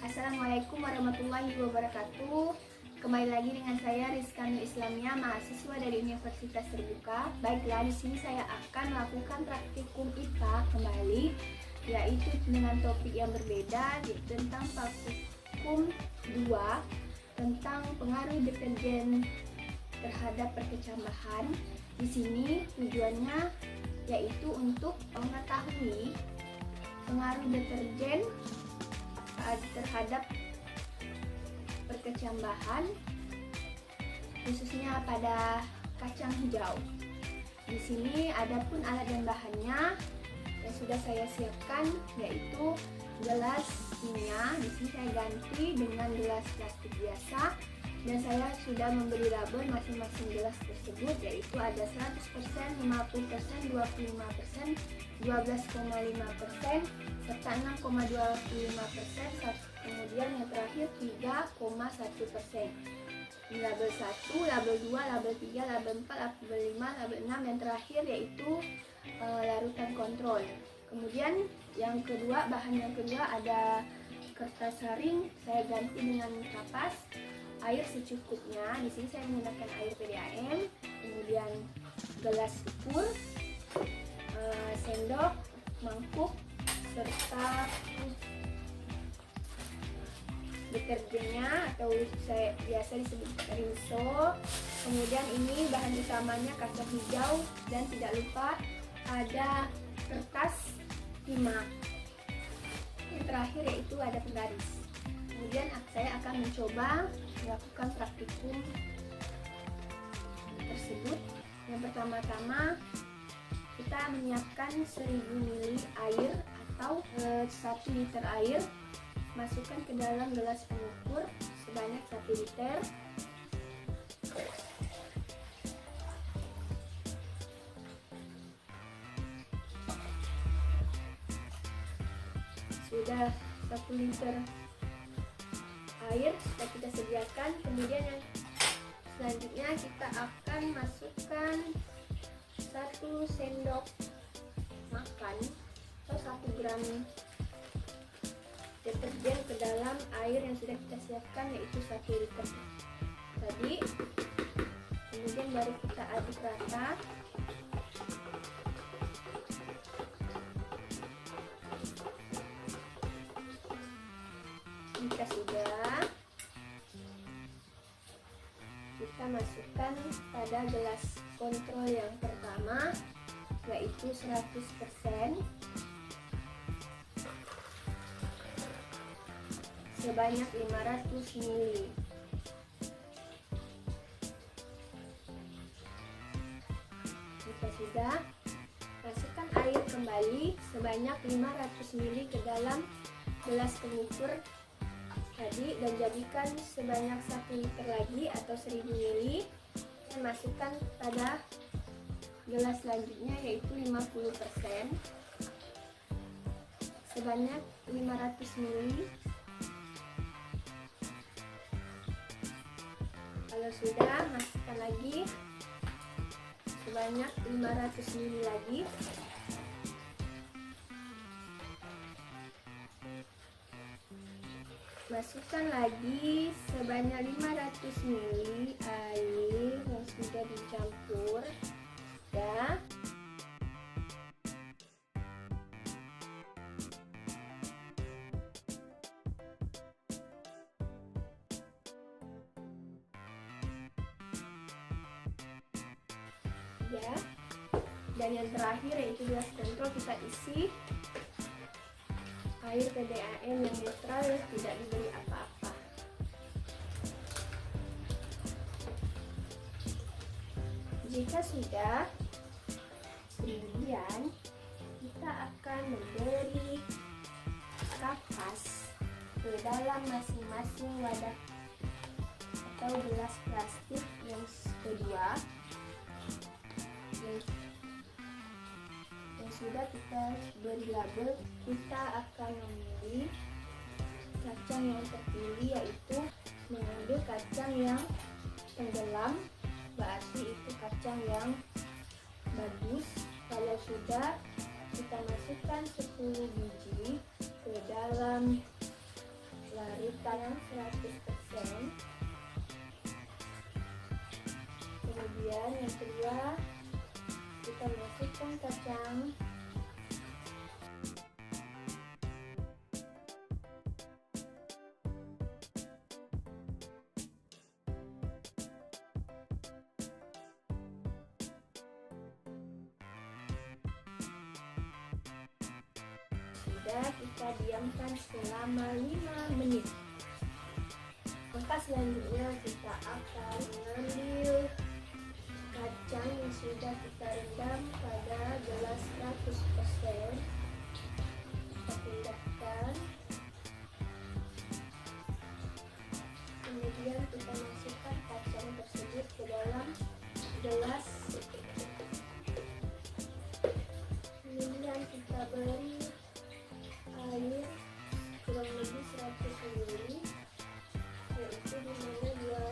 Assalamualaikum warahmatullahi wabarakatuh. Kembali lagi dengan saya Rizka Nur Islamia, mahasiswa dari Universitas Terbuka. Baiklah, di sini saya akan melakukan praktikum IPA kembali, yaitu dengan topik yang berbeda, yaitu tentang praktikum 2 tentang pengaruh deterjen terhadap perkecambahan. Di sini tujuannya yaitu untuk mengetahui pengaruh deterjen terhadap perkecambahan, khususnya pada kacang hijau. Di sini ada pun alat dan bahannya yang sudah saya siapkan, yaitu gelas kimia. Di sini saya ganti dengan gelas plastik biasa, dan saya sudah memberi label masing-masing gelas tersebut, yaitu ada 100%, 50%, 25%, 12,5%, serta 6,25%, kemudian yang terakhir 3,1%. Label 1, label 2, label 3, label 4, label 5, label 6, dan terakhir yaitu larutan kontrol. Kemudian yang kedua, bahan yang kedua ada kertas saring, saya ganti dengan kapas. Air secukupnya, di sini saya menggunakan air PDAM, kemudian gelas ukur, sendok, mangkuk, serta deterjennya atau saya biasa disebut rinso. Kemudian ini bahan utamanya kacang hijau, dan tidak lupa ada kertas timah. Yang terakhir yaitu ada penggaris. Kemudian saya akan mencoba melakukan praktikum tersebut. Yang pertama-tama kita menyiapkan 1000 ml air atau 1 liter air, masukkan ke dalam gelas pengukur sebanyak 1 liter. Sudah 1 liter air sudah kita sediakan. Kemudian yang selanjutnya kita akan masukkan 1 sendok makan atau 1 gram deterjen ke dalam air yang sudah kita siapkan, yaitu 1 liter tadi. Kemudian baru kita aduk rata. Jika sudah, kita masukkan pada gelas kontrol yang pertama, yaitu 100%, sebanyak 500 ml. Jika sudah, masukkan air kembali sebanyak 500 ml ke dalam gelas pengukur tadi, dan jadikan sebanyak 1 liter lagi atau 1000 ml, dan masukkan pada gelas selanjutnya yaitu 50%, sebanyak 500 ml. Kalau sudah, masukkan lagi sebanyak 500 ml lagi. Masukkan lagi sebanyak 500 ml air yang sudah dicampur. Ya. Ya. Dan yang terakhir yaitu gelas kontrol, kita isi air PDAM yang netral, tidak diberi apa-apa. Jika sudah, kemudian kita akan memberi kapas ke dalam masing-masing wadah atau gelas plastik yang kedua, yang sudah kita beri label. Kita akan memilih kacang yang terpilih, yaitu mengambil kacang yang tenggelam, berarti itu kacang yang bagus. Kalau sudah, kita masukkan 10 biji ke dalam larutan 100%. Kemudian yang kedua, kita masukkan kacang. Sudah, kita diamkan selama 5 menit. Maka selanjutnya kita akan mengambil kacang yang sudah kita rendam pada gelas 100%. Kita pindahkan. Kemudian kita masukkan kacang tersebut ke dalam gelas. Kemudian kita beri air kurang lebih 100 ml, yaitu dimana dia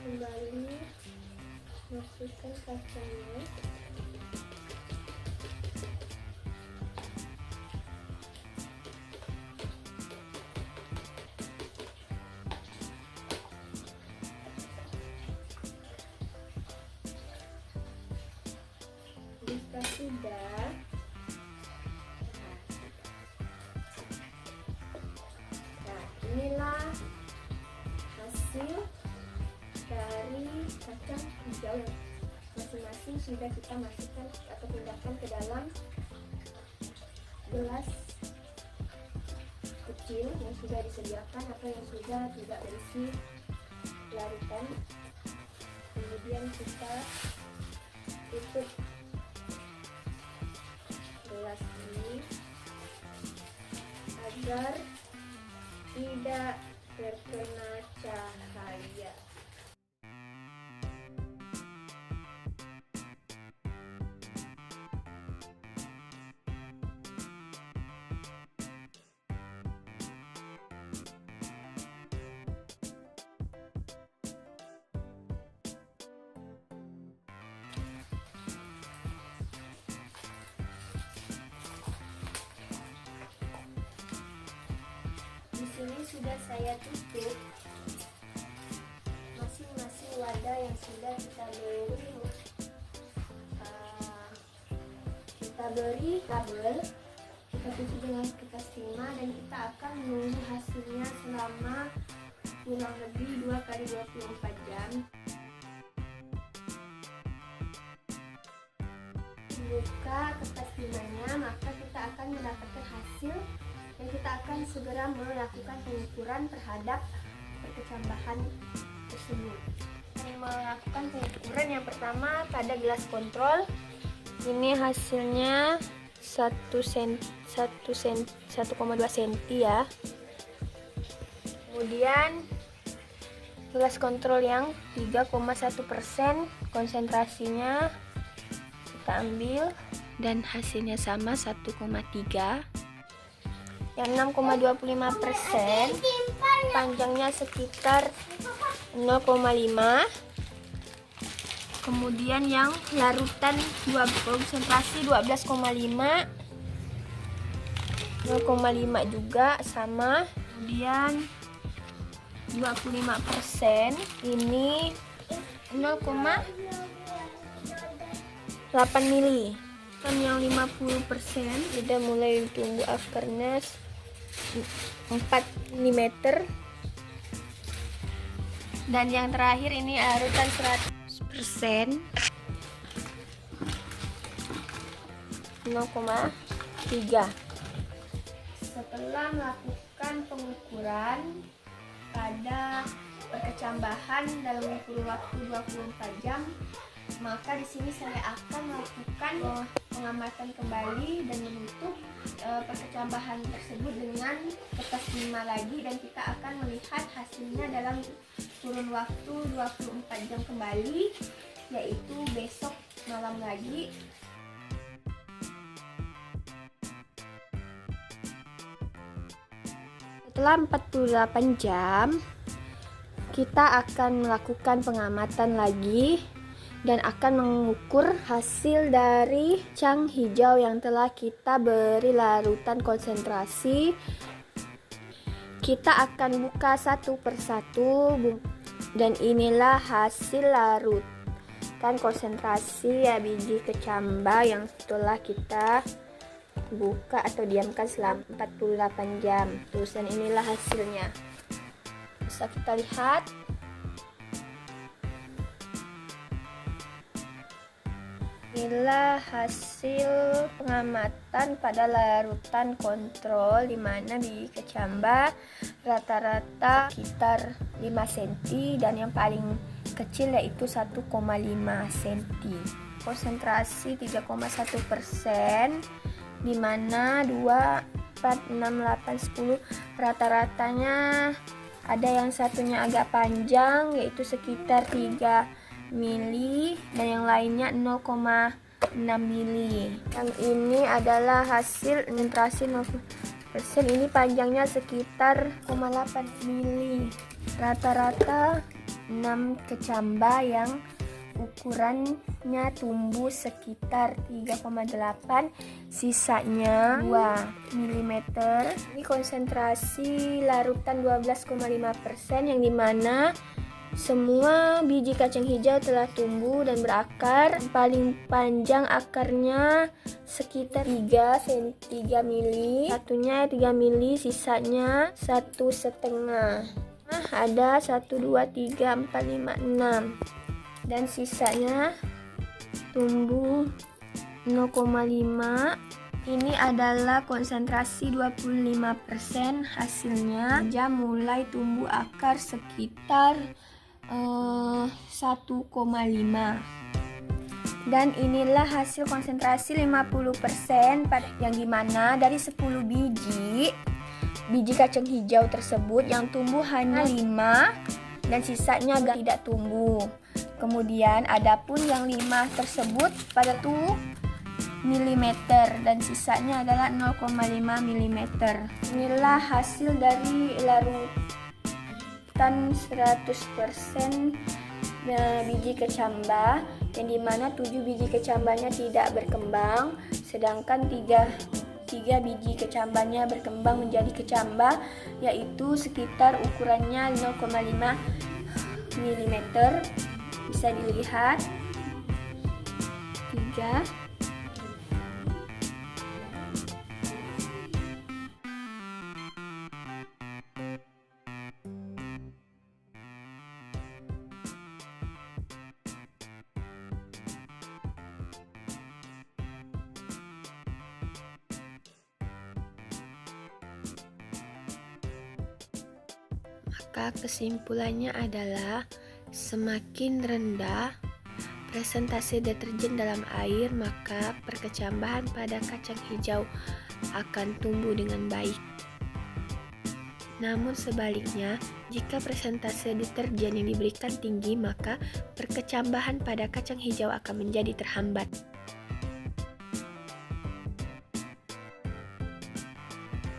kembali masukkan kacangnya. Jika sudah, nah inilah hasil dari kacang hijau yang masing-masing sudah kita masukkan atau pindahkan ke dalam gelas kecil yang sudah disediakan atau yang sudah tidak berisi larutan. Kemudian kita tutup gelas ini agar tidak terkena cahaya. Di sini sudah saya tutup masing-masing wadah yang sudah kita beri kabel. Kita tutup dengan kertas timah dan kita akan menunggu hasilnya selama kurang lebih 2 kali 24 jam. Buka kertas timahnya, maka kita akan mendapatkan hasil dan kita akan segera melakukan pengukuran terhadap perkecambahan tersebut. Melakukan pengukuran yang pertama pada gelas kontrol. Ini hasilnya 1,2 cm ya. Kemudian gelas kontrol yang 3,1% konsentrasinya kita ambil dan hasilnya sama 1,3. Yang 6,25% panjangnya sekitar 0,5. Kemudian yang larutan konsentrasi 12,5, 0,5 juga sama. Kemudian 25% ini 0,8 mili. Dan yang 50% sudah mulai tumbuh akarnya 4 mm. Dan yang terakhir ini larutan 100%, 0,3. Setelah melakukan pengukuran pada perkecambahan dalam kurun waktu 24 jam, maka di sini saya akan melakukan pengamatan kembali dan menutup perkecambahan tersebut dengan kertas 5 lagi, dan kita akan melihat hasilnya dalam kurun waktu 24 jam kembali, yaitu besok malam lagi. Setelah 48 jam, kita akan melakukan pengamatan lagi dan akan mengukur hasil dari kacang hijau yang telah kita beri larutan konsentrasi. Kita akan buka satu persatu, dan inilah hasil larutan konsentrasi biji kecamba yang telah kita buka atau diamkan selama 48 jam. Terus, dan inilah hasilnya. Bisa kita lihat. Inilah hasil pengamatan pada larutan kontrol, di mana biji kecamba rata-rata sekitar 5 cm dan yang paling kecil yaitu 1,5 cm. Konsentrasi 3,1%, di mana 2, 4, 6, 8, 10 rata-ratanya ada yang satunya agak panjang yaitu sekitar 3 mili dan yang lainnya 0,6 mili. Yang ini adalah hasil konsentrasi 0%. Ini panjangnya sekitar 0,8 mili. Rata-rata 6 kecamba yang ukurannya tumbuh sekitar 3,8, sisanya 2 mm. Ini konsentrasi larutan 12,5%, yang dimana semua biji kacang hijau telah tumbuh dan berakar. Paling panjang akarnya sekitar 3 mili, satunya 3 mili, sisanya 1,5. Nah, ada 1, 2, 3, 4, 5, 6, dan sisanya tumbuh 0,5. Ini adalah konsentrasi 25%. Hasilnya mulai tumbuh akar sekitar 1,5. Dan inilah hasil konsentrasi 50%, yang dimana dari 10 biji kacang hijau tersebut yang tumbuh hanya 5 dan sisanya tidak tumbuh. Kemudian adapun yang 5 tersebut pada 2 mm dan sisanya adalah 0,5 mm. Inilah hasil dari larutan 100% biji kecamba, yang dimana 7 biji kecambanya tidak berkembang, sedangkan 3 biji kecambanya berkembang menjadi kecamba, yaitu sekitar ukurannya 0,5 mm. Bisa dilihat 3. Maka kesimpulannya adalah semakin rendah presentase deterjen dalam air, maka perkecambahan pada kacang hijau akan tumbuh dengan baik. Namun sebaliknya, jika presentase deterjen yang diberikan tinggi, maka perkecambahan pada kacang hijau akan menjadi terhambat.